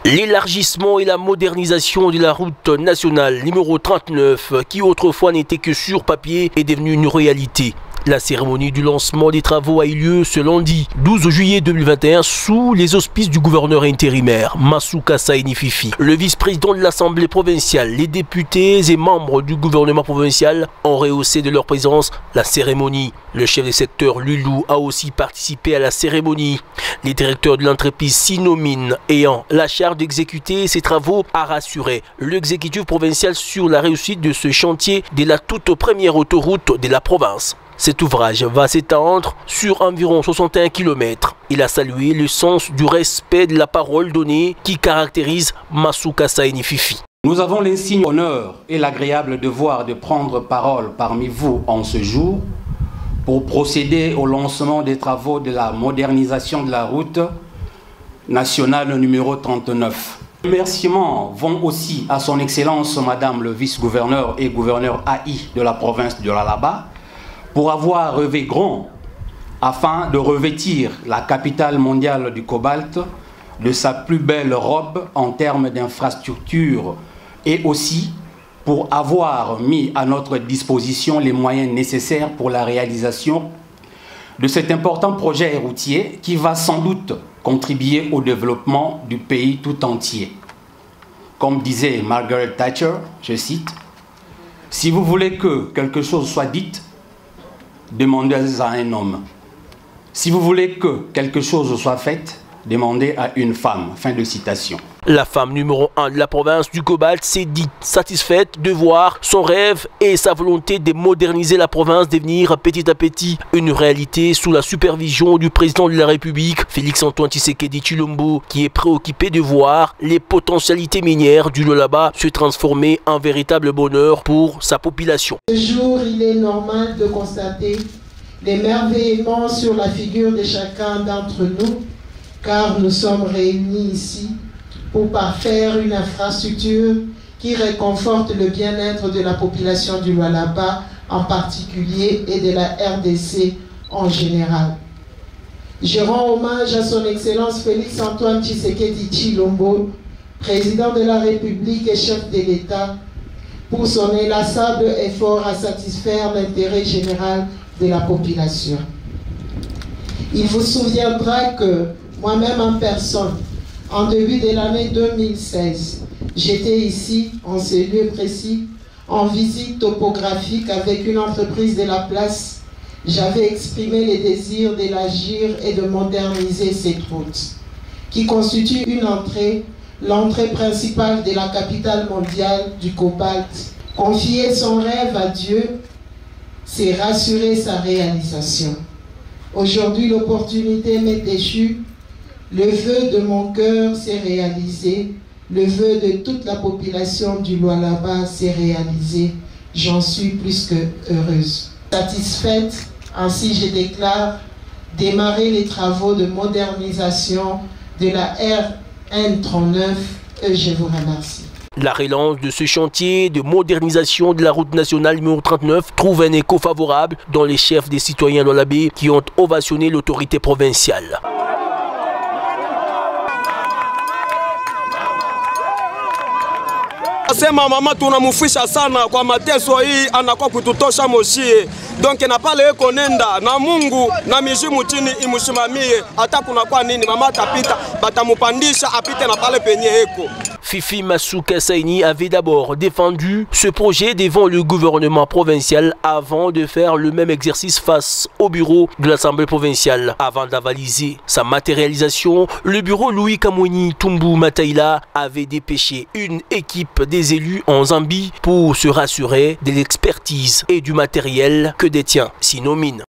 L'élargissement et la modernisation de la route nationale numéro 39, qui autrefois n'était que sur papier, est devenue une réalité. La cérémonie du lancement des travaux a eu lieu ce lundi 12 juillet 2021 sous les auspices du gouverneur intérimaire Masuka Saini Fifi. Le vice-président de l'Assemblée provinciale, les députés et membres du gouvernement provincial ont rehaussé de leur présence la cérémonie. Le chef de secteur Lulou a aussi participé à la cérémonie. Les directeurs de l'entreprise Sinomine ayant la charge d'exécuter ces travaux a rassuré l'exécutif provincial sur la réussite de ce chantier de la toute première autoroute de la province. Cet ouvrage va s'étendre sur environ 61 km. Il a salué le sens du respect de la parole donnée qui caractérise Masuka Saini Fifi. Nous avons l'insigne honneur et l'agréable devoir de prendre parole parmi vous en ce jour pour procéder au lancement des travaux de la modernisation de la route nationale numéro 39. Les remerciements vont aussi à son Excellence Madame le vice-gouverneur et gouverneur AI de la province de l'Alaba pour avoir rêvé grand afin de revêtir la capitale mondiale du cobalt de sa plus belle robe en termes d'infrastructures et aussi pour avoir mis à notre disposition les moyens nécessaires pour la réalisation de cet important projet routier qui va sans doute contribuer au développement du pays tout entier. Comme disait Margaret Thatcher, je cite, « Si vous voulez que quelque chose soit dit, demandez à un homme. Si vous voulez que quelque chose soit fait, demandez à une femme. » Fin de citation. La femme numéro 1 de la province du Cobalt s'est dit satisfaite de voir son rêve et sa volonté de moderniser la province devenir petit à petit une réalité sous la supervision du président de la République, Félix-Antoine Tshisekedi Tshilombo, qui est préoccupé de voir les potentialités minières du Lualaba se transformer en véritable bonheur pour sa population. Ce jour, il est normal de constater l'émerveillement sur la figure de chacun d'entre nous, car nous sommes réunis ici pour parfaire une infrastructure qui réconforte le bien-être de la population du Lualaba en particulier et de la RDC en général. Je rends hommage à son Excellence Félix-Antoine Tshisekedi Tshilombo, président de la République et chef de l'État, pour son inlassable effort à satisfaire l'intérêt général de la population. Il vous souviendra que moi-même en personne, en début de l'année 2016, j'étais ici, en ce lieu précis, en visite topographique avec une entreprise de la place. J'avais exprimé le désir d'élargir et de moderniser cette route, qui constitue une entrée, l'entrée principale de la capitale mondiale du cobalt. Confier son rêve à Dieu, c'est rassurer sa réalisation. Aujourd'hui, l'opportunité m'est échue. Le vœu de mon cœur s'est réalisé, le vœu de toute la population du Lualaba s'est réalisé. J'en suis plus que heureuse. Satisfaite, ainsi je déclare démarrer les travaux de modernisation de la RN39 et je vous remercie. La relance de ce chantier de modernisation de la route nationale numéro 39 trouve un écho favorable dans les chefs des citoyens lualabais qui ont ovationné l'autorité provinciale. Sema mama tunamufisha sana kwa mateso hii anakuwa kututosha moshie. Donc na pale eko nenda na Mungu na mizimu chini imushimamie hata kuna kwa nini mama atapita batamupandisha apite na pale penye eko. Fifi Masuka Saini avait d'abord défendu ce projet devant le gouvernement provincial avant de faire le même exercice face au bureau de l'Assemblée provinciale. Avant d'avaliser sa matérialisation, le bureau Louis Kamweni Tumbu Mataïla avait dépêché une équipe des élus en Zambie pour se rassurer de l'expertise et du matériel que détient Sinomine.